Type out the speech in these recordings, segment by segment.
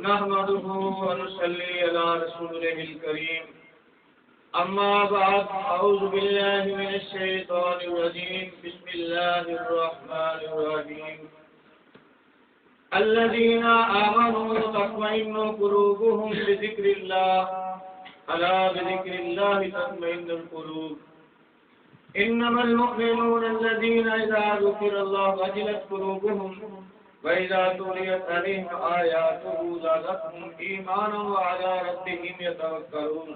نحمده ونصلي على رسوله الكريم أما بعد أعوذ بالله من الشيطان الرجيم بسم الله الرحمن الرحيم الذين آمنوا تطمئن قلوبهم بذكر الله ألا بذكر الله تطمئن القلوب إنما المؤمنون الذين إذا ذكر الله وجلت قلوبهم وإذا تليت عليهم آياته زادتهم إيمانا وعلى ربهم يتوكلون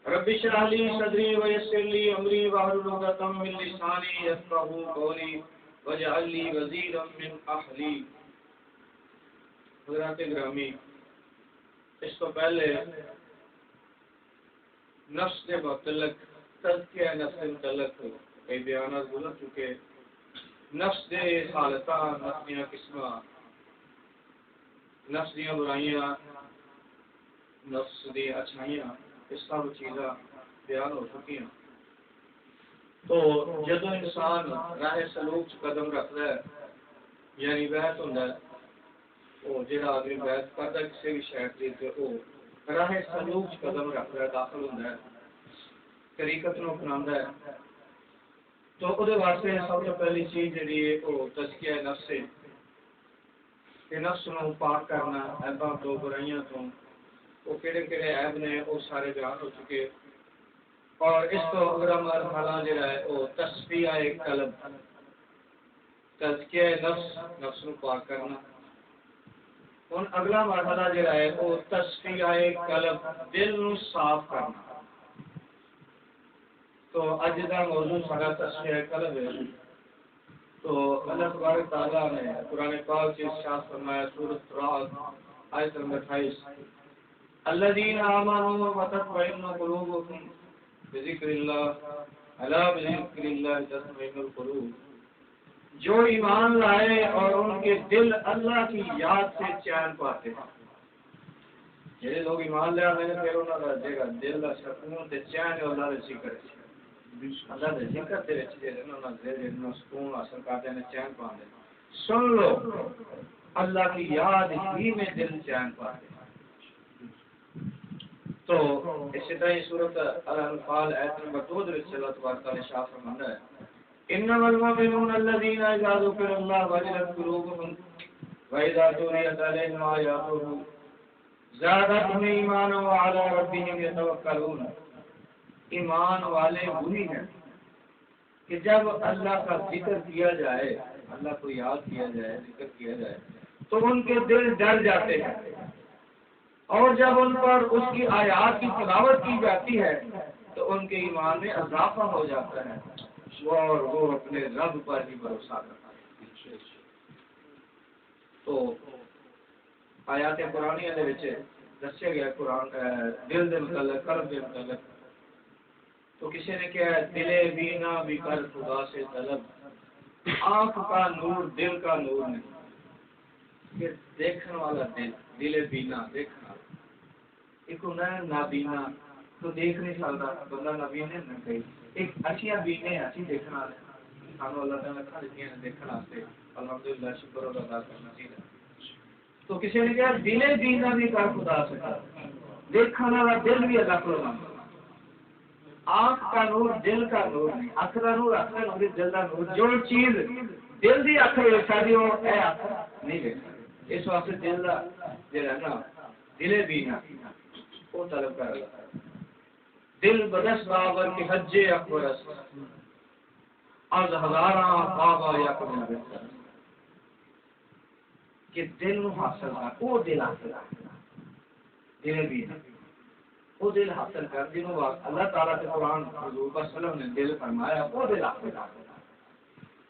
رب اشرح لي صدري ويسر لي أمري واحلل عقدة من لساني يفقهوا قولي واجعل لي وزيرا من أهلي. حضرات گرامی، اس کو پہلے نفس کے متعلق تزکیہ نفس کے متعلق کئی بیانات گزر چکے. نفس دے حالتاں، نفس دیاں قسماں، نفس دیاں برائیاں، نفس دی اچھائیاں، اس سب چیزاں بیان ہو چکی ہیں. تو جدو انسان راہ سلوک قدم رکھتا ہے، یعنی بیعت ہوندا ہے، وہ جڑا آدمی بیعت کرتا ہے کسی بھی شہر دی تے وہ راہ سلوک قدم رکھتا ہے، داخل ہوندا ہے، طریقت نو اپناوندا ہے. تو وہ واسطے سب سے پہلی چیز جڑی ہے وہ تزکیہ نفس ہے کہ نفس نو پاک کرنا عیباں تو برائیاں تو. وہ کہڑے کہڑے عیب نے وہ سارے بیان ہو چکے. اور اس تو اگلا مرحلہ جڑا ہے وہ تصفیہ قلب، تزکیہ نفس، نفس نو پاک کرنا. ہن اگلا مرحلہ جڑا ہے وہ تصفیہ قلب، دل نو صاف کرنا. تو اج دا موضوع سارا تصفیہ قلب ہے. تو اللہ تبارک تعالیٰ نے قرآن پاک سے ارشاد فرمایا، سورۃ رعد آیت نمبر 28، الذین آمنوا وتطمئن قلوبهم بذکر اللہ الا بذکر اللہ تطمئن القلوب. جو ایمان لائے اور ان کے دل اللہ کی یاد سے چین پاتے ہیں. جڑے لوگ ایمان لے آتے ہیں پھر انہاں دا جگہ دل دا سکون تے چین اللہ دے ذکر ہے، اللہ دے ذکر دے وچ جڑے انہاں دے نو سکون حاصل کرتے ہیں، چین پاتے ہیں. سن لو، اللہ کی یاد ہی میں دل چین پاتے ہیں. تو اسی طرح سورۃ الانفال آیت نمبر 2 میں اللہ تبارک تعالیٰ ارشاد فرماتا ہے، انما المؤمنون الذين اذا ذكر الله وجلت قلوبهم واذا تليت عليهم آياته زادتهم ایمانا وعلى ربهم يتوکلون. ایمان والے وہی ہیں کہ جب اللہ کا ذکر کیا جائے، اللہ کو یاد کیا جائے، ذکر کیا جائے تو ان کے دل ڈر جاتے ہیں، اور جب ان پر اس کی آیات کی تلاوت کی جاتی ہے تو ان کے ایمان میں اضافہ ہو جاتا ہے، اور وہ اپنے رب پر ہی بھروسہ کرتا ہے. تو آیات قرآنیہ دے وچ دسیا گیا قرآن دل دے متعلق، قلب دے متعلق. تو کسی نے کہا دل بینا بھی کر خدا سے طلب، آنکھ کا نور دل کا نور نہیں. کہ دیکھنے والا دل، دل بینا دیکھنا، ایک ہوتا ہے نابینا تو دیکھ نہیں سکتا بندہ، نابینا نہ کہیں. ایک اچھی بینے اچھی دیکھنے والے سانو اللہ تعالیٰ نے دیتی ہیں دیکھنے واسطے، الحمدللہ شکر ادا کرنا چاہیے. تو کسی نے کہا دل بینا بھی کر خدا سے طلب، دیکھنے والا دل بھی اللہ کو مانگتا. آنکھ کا نور دل کا نور نہیں، آنکھ کا نور آنکھ کا نور، دل کا نور. جو چیز دل دی آنکھ ویکھا دی وہ اے آنکھ نہیں ویکھا. اس واسطے دل دا جڑا نا دل بینا وہ طلب کر رہا ہے. دل بدس بابر کے حج اکبر از ہزاراں بابا یکم بہتر. کہ دل نو حاصل کر، وہ دل حاصل کر، دل بینا وہ دل حاصل کر جنہوں اللہ تعالیٰ کے قرآن حضور صلی اللہ علیہ وسلم نے دل فرمایا، وہ دل حاصل کر.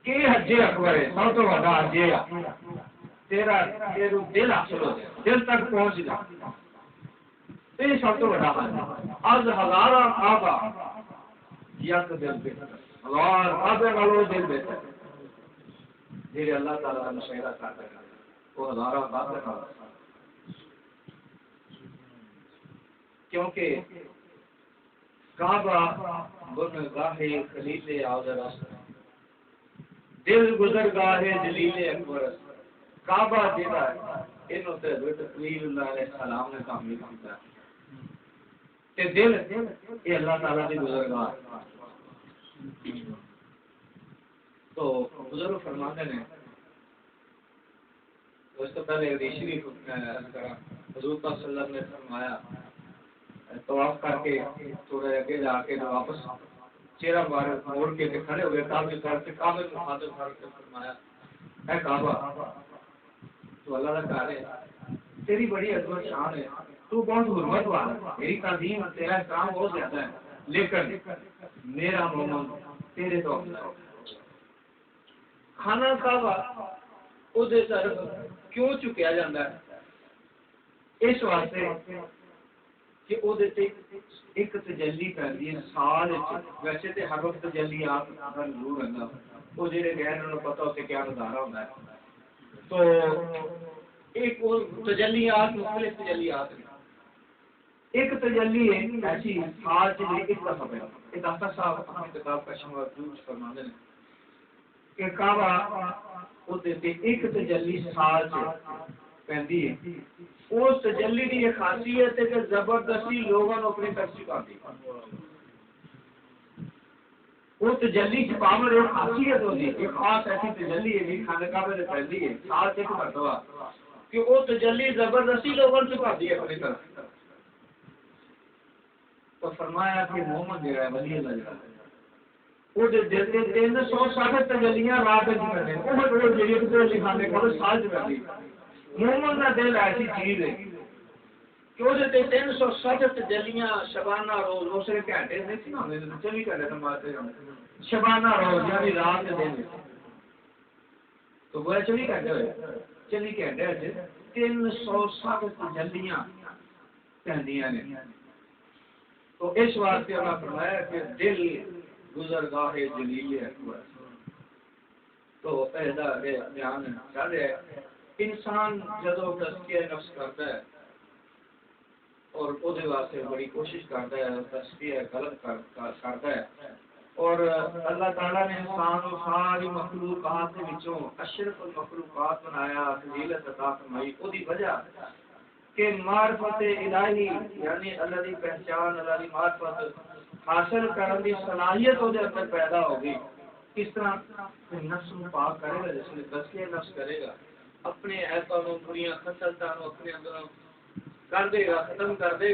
کہ حج اکبر ہے، سب تو بڑا حج ہے تیرا دل حاصل ہو جائے، دل تک پہنچ جائے، یہ سب تو بڑا حج ہے. از ہزارہ کعبہ یک دل بہتر، ہزار کعبے والوں دل بہتر. جی اللہ تعالیٰ کا مشاہدہ کرتا ہے وہ ہزارہ کعبے کا، کیونکہ کعبہ گزرگاہ خلیل آذر است، دل گزرگاہ جلیل اکبر است. کعبہ جیڑا ہے اینو تے حضرت خلیل اللہ علیہ السلام نے تعمیر کیتا تے دل یہ اللہ تعالیٰ دی گزرگاہ تو بزرگ فرماتے ہیں اس تو پہلے حدیث شریف حضور صلی اللہ علیہ وسلم نے فرمایا طواف کر کے تھوڑے آگے جا کے واپس چہرہ مبارک موڑ کے کھڑے ہوئے کعبے کر کے کعبے کو مخاطب کر کے فرمایا اے کعبہ تو اللہ کا گھر ہے تیری بڑی عظمت شان ہے تو بہت حرمت والا ہے میری تعظیم تیرا احترام بہت زیادہ ہے لیکن میرا مومن تیرے تو کھانا کعبہ او دے طرف کیوں چکیا جاتا ہے اس واسطے کہ او دے تے ایک تجلی پیندی ہے سال ویسے تے ہر وقت تجلی آپ کا ضرور رہندا او جڑے غیر نوں پتہ ہوتے کیا نظارہ ہوندا ہے تو ایک وہ تجلیات مختلف تجلیات ہیں ایک تجلی ہے ایسی سال سے ایک دفعہ پہ ایک دفتر صاحب اپنی کتاب کا شمار فرماتے ہیں کہ کعبہ او تے ایک تجلی سال سے پہندی ہے اس تجلی کی یہ خاصیت ہے کہ زبردستی لوگوں نے اپنی طرف چکا دی وہ تجلی چھپاور ایک خاصیت ہوتی ہے ایک خاص ایسی تجلی ہے جی خانہ کعبہ میں پہندی ہے سال سے ایک مرتبہ کہ وہ تجلی زبردستی لوگوں نے چکا دی ہے اپنی طرف تو فرمایا کہ محمد جو ہے ولی اللہ جڑا ہے وہ دل کے 360 تجلیاں رات وچ کرنے وہ بڑے جڑی تجلی خانے کو سال چ کرਦੀ محمد کا دل ایسی چیز ہے کہ وہ 360 تجلیاں شبانہ روز دوسرے گھنٹے نہیں سی ہوندے 24 گھنٹے نمازتے شبانہ روز یعنی رات دن تو وہ 24 گھنٹے ہوئے 24 گھنٹے وچ 360 تجلیاں پہندیاں نے تو اس واسطے اللہ فرمایا کہ دل گزرگاہ جلیل ہے تو پہلا بیان ہے انسان جدو تزکیہ نفس کرتا ہے اور او دے واسطے بڑی کوشش کرتا ہے تزکیہ غلط کرتا ہے اور اللہ تعالیٰ نے انسان و ساری مخلوقات کے وچوں اشرف المخلوقات بنایا فضیلت عطا فرمائی او دی وجہ کہ معرفت الہی یعنی اللہ دی پہچان اللہ دی معرفت حاصل کرنے دی صلاحیت وہ اندر پیدا ہوگی کس طرح نفس کو پاک کرے گا جس میں تزکیہ نفس کرے گا اپنے ایتوں بریاں خصلتاں اپنے اندر کر دے گا ختم کر دے گا